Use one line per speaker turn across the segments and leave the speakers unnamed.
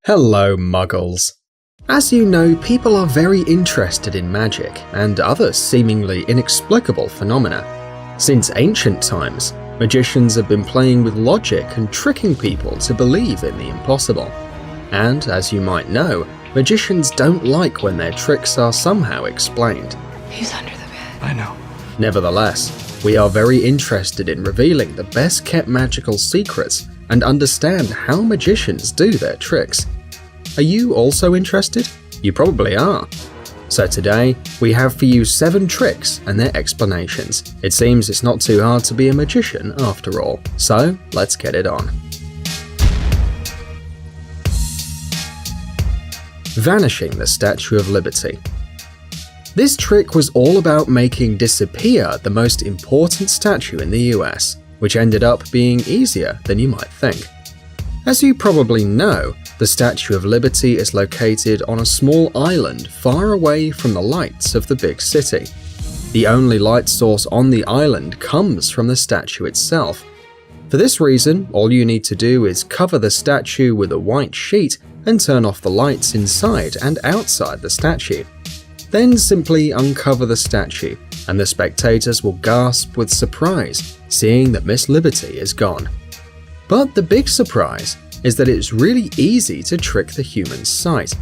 Hello, Muggles. As you know, people are very interested in magic and other seemingly inexplicable phenomena. Since ancient times, magicians have been playing with logic and tricking people to believe in the impossible. And, as you might know, magicians don't like when their tricks are somehow explained.
He's under the bed.
I know.
Nevertheless, we are very interested in revealing the best-kept magical secrets and understand how magicians do their tricks. Are you also interested? You probably are. So today, we have for you 7 tricks and their explanations. It seems it's not too hard to be a magician after all. So, let's get it on. Vanishing the Statue of Liberty. This trick was all about making disappear the most important statue in the US, which ended up being easier than you might think. As you probably know, the Statue of Liberty is located on a small island far away from the lights of the big city. The only light source on the island comes from the statue itself. For this reason, all you need to do is cover the statue with a white sheet and turn off the lights inside and outside the statue. Then simply uncover the statue, and the spectators will gasp with surprise, seeing that Miss Liberty is gone. But the big surprise is that it's really easy to trick the human sight.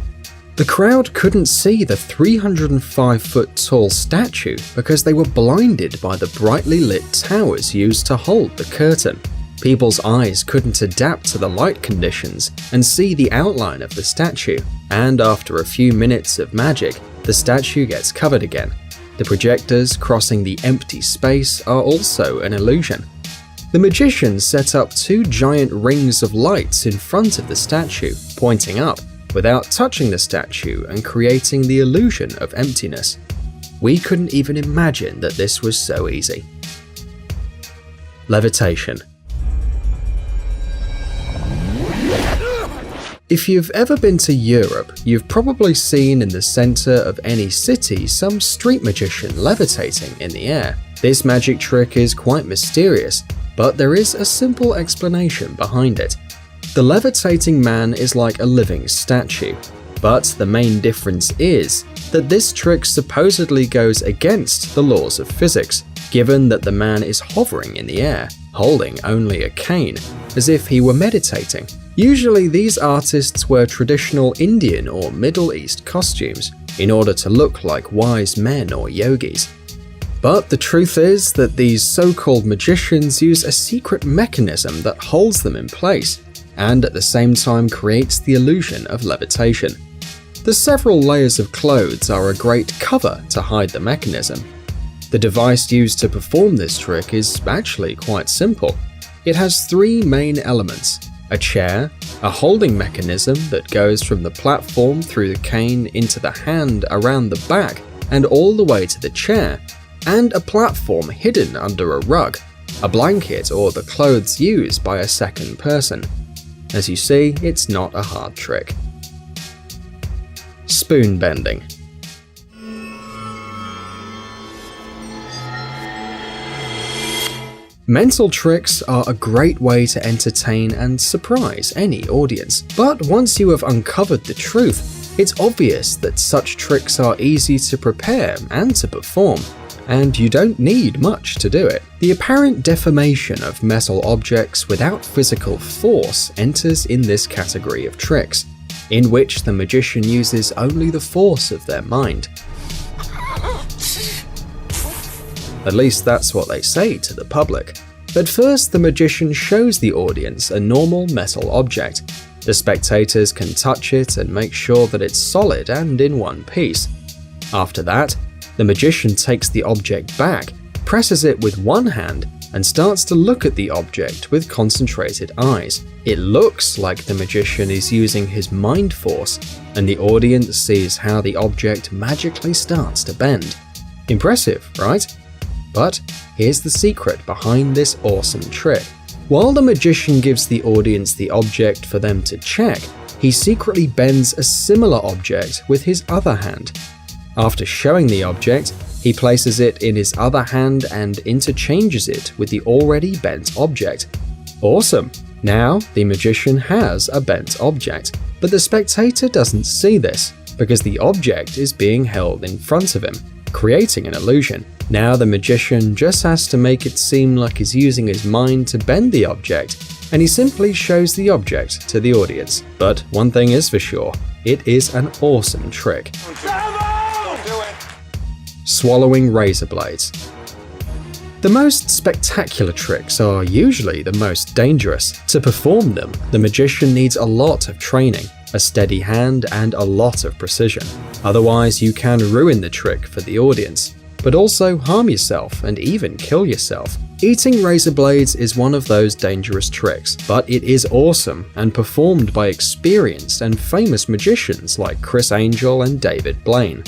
The crowd couldn't see the 305-foot tall statue because they were blinded by the brightly lit towers used to hold the curtain. People's eyes couldn't adapt to the light conditions and see the outline of the statue, and after a few minutes of magic, the statue gets covered again. The projectors crossing the empty space are also an illusion. The magician set up 2 giant rings of lights in front of the statue, pointing up, without touching the statue and creating the illusion of emptiness. We couldn't even imagine that this was so easy. Levitation. If you've ever been to Europe, you've probably seen in the center of any city some street magician levitating in the air. This magic trick is quite mysterious, but there is a simple explanation behind it. The levitating man is like a living statue, but the main difference is that this trick supposedly goes against the laws of physics, given that the man is hovering in the air, holding only a cane, as if he were meditating. Usually these artists wear traditional Indian or Middle East costumes in order to look like wise men or yogis. But the truth is that these so-called magicians use a secret mechanism that holds them in place, and at the same time creates the illusion of levitation. The several layers of clothes are a great cover to hide the mechanism. The device used to perform this trick is actually quite simple. It has 3 main elements: a chair, a holding mechanism that goes from the platform through the cane into the hand around the back and all the way to the chair, and a platform hidden under a rug, a blanket, or the clothes used by a second person. As you see, it's not a hard trick. Spoon bending. Mental tricks are a great way to entertain and surprise any audience, but once you have uncovered the truth, it's obvious that such tricks are easy to prepare and to perform, and you don't need much to do it. The apparent deformation of metal objects without physical force enters in this category of tricks, in which the magician uses only the force of their mind. At least that's what they say to the public. But first, the magician shows the audience a normal metal object. The spectators can touch it and make sure that it's solid and in one piece. After that, the magician takes the object back, presses it with one hand, and starts to look at the object with concentrated eyes. It looks like the magician is using his mind force, and the audience sees how the object magically starts to bend. Impressive, right? But here's the secret behind this awesome trick. While the magician gives the audience the object for them to check, he secretly bends a similar object with his other hand. After showing the object, he places it in his other hand and interchanges it with the already bent object. Awesome! Now the magician has a bent object. But the spectator doesn't see this, because the object is being held in front of him, creating an illusion. Now the magician just has to make it seem like he's using his mind to bend the object, and he simply shows the object to the audience. But one thing is for sure, it is an awesome trick. Swallowing razor blades. The most spectacular tricks are usually the most dangerous. To perform them, the magician needs a lot of training, a steady hand, and a lot of precision. Otherwise, you can ruin the trick for the audience, but also harm yourself and even kill yourself. Eating razor blades is one of those dangerous tricks, but it is awesome and performed by experienced and famous magicians like Criss Angel and David Blaine.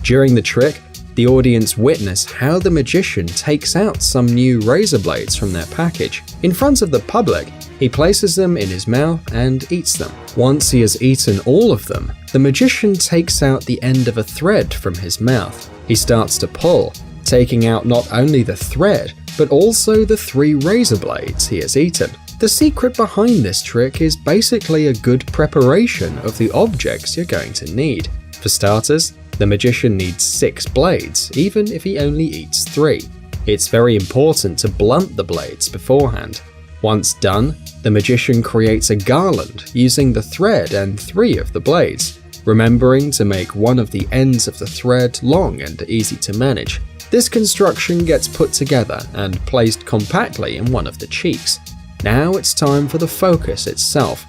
During the trick, the audience witness how the magician takes out some new razor blades from their package. In front of the public, he places them in his mouth and eats them. Once he has eaten all of them, the magician takes out the end of a thread from his mouth. He starts to pull, taking out not only the thread, but also the 3 razor blades he has eaten. The secret behind this trick is basically a good preparation of the objects you're going to need. For starters, the magician needs 6 blades, even if he only eats 3. It's very important to blunt the blades beforehand. Once done, the magician creates a garland using the thread and 3 of the blades, remembering to make one of the ends of the thread long and easy to manage. This construction gets put together and placed compactly in one of the cheeks. Now it's time for the focus itself.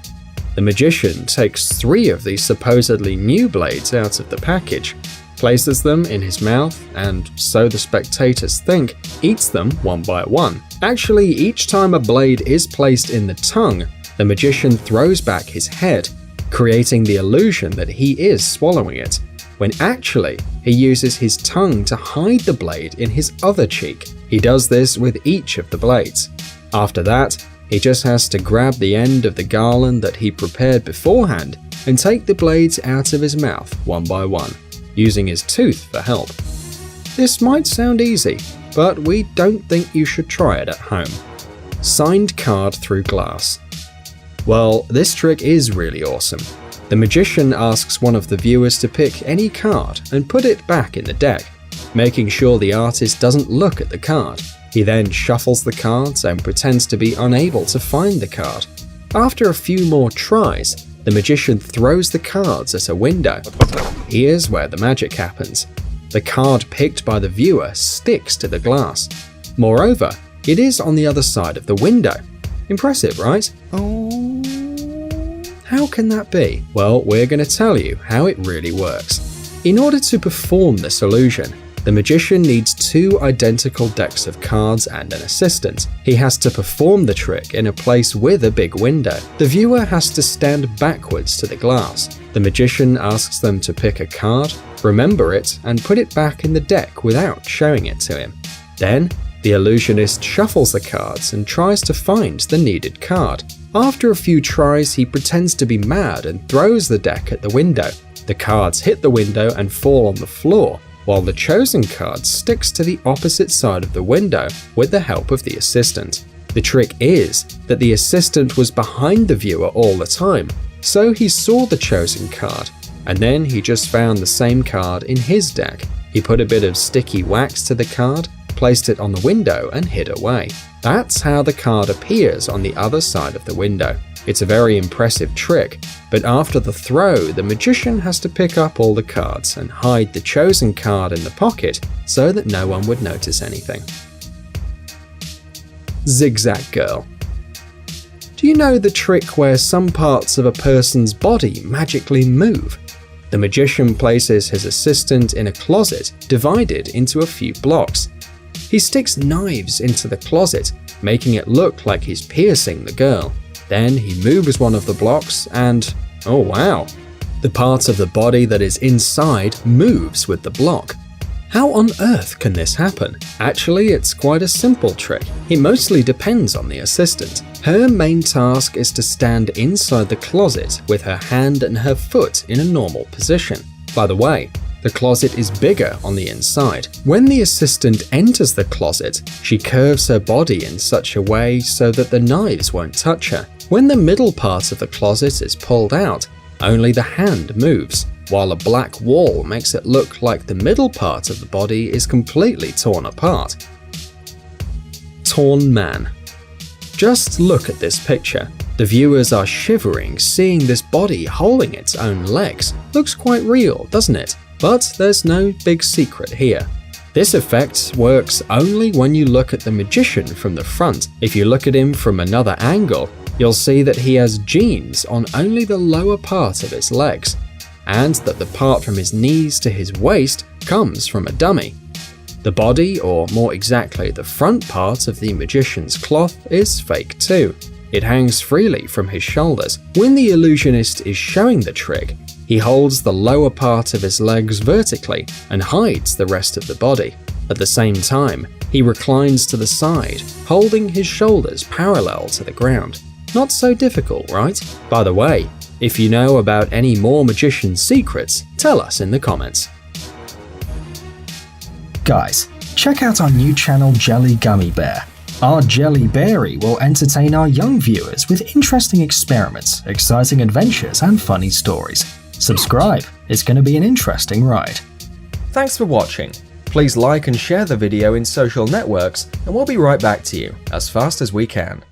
The magician takes 3 of these supposedly new blades out of the package, places them in his mouth, and, so the spectators think, eats them one by one. Actually, each time a blade is placed in the tongue, the magician throws back his head, creating the illusion that he is swallowing it, when actually he uses his tongue to hide the blade in his other cheek. He does this with each of the blades. After that, he just has to grab the end of the garland that he prepared beforehand and take the blades out of his mouth one by one, using his tooth for help. This might sound easy, but we don't think you should try it at home. Signed card through glass. Well, this trick is really awesome. The magician asks one of the viewers to pick any card and put it back in the deck, making sure the artist doesn't look at the card. He then shuffles the cards and pretends to be unable to find the card. After a few more tries, the magician throws the cards at a window. Here's where the magic happens. The card picked by the viewer sticks to the glass. Moreover, it is on the other side of the window. Impressive, right? How can that be? Well, we're going to tell you how it really works. In order to perform this illusion, the magician needs 2 identical decks of cards and an assistant. He has to perform the trick in a place with a big window. The viewer has to stand backwards to the glass. The magician asks them to pick a card, remember it, and put it back in the deck without showing it to him. Then, the illusionist shuffles the cards and tries to find the needed card. After a few tries, he pretends to be mad and throws the deck at the window. The cards hit the window and fall on the floor, while the chosen card sticks to the opposite side of the window with the help of the assistant. The trick is that the assistant was behind the viewer all the time, so he saw the chosen card, and then he just found the same card in his deck. He put a bit of sticky wax to the card, placed it on the window, and hid away. That's how the card appears on the other side of the window. It's a very impressive trick, but after the throw, the magician has to pick up all the cards and hide the chosen card in the pocket so that no one would notice anything. Zigzag Girl. Do you know the trick where some parts of a person's body magically move? The magician places his assistant in a closet divided into a few blocks. He sticks knives into the closet, making it look like he's piercing the girl. Then he moves one of the blocks and, oh wow, the part of the body that is inside moves with the block. How on earth can this happen? Actually, it's quite a simple trick. It mostly depends on the assistant. Her main task is to stand inside the closet with her hand and her foot in a normal position. By the way, the closet is bigger on the inside. When the assistant enters the closet, she curves her body in such a way so that the knives won't touch her. When the middle part of the closet is pulled out, only the hand moves, while a black wall makes it look like the middle part of the body is completely torn apart. Torn man. Just look at this picture. The viewers are shivering seeing this body holding its own legs. Looks quite real, doesn't it? But there's no big secret here. This effect works only when you look at the magician from the front. If you look at him from another angle, you'll see that he has jeans on only the lower part of his legs, and that the part from his knees to his waist comes from a dummy. The body, or more exactly the front part of the magician's cloth, is fake too. It hangs freely from his shoulders. When the illusionist is showing the trick, he holds the lower part of his legs vertically and hides the rest of the body. At the same time, he reclines to the side, holding his shoulders parallel to the ground. Not so difficult, right? By the way, if you know about any more magician secrets, tell us in the comments.
Guys, check out our new channel Jelly Gummy Bear. Our Jelly Berry will entertain our young viewers with interesting experiments, exciting adventures, and funny stories. Subscribe, it's going to be an interesting ride.
Thanks for watching. Please like and share the video in social networks, and we'll be right back to you as fast as we can.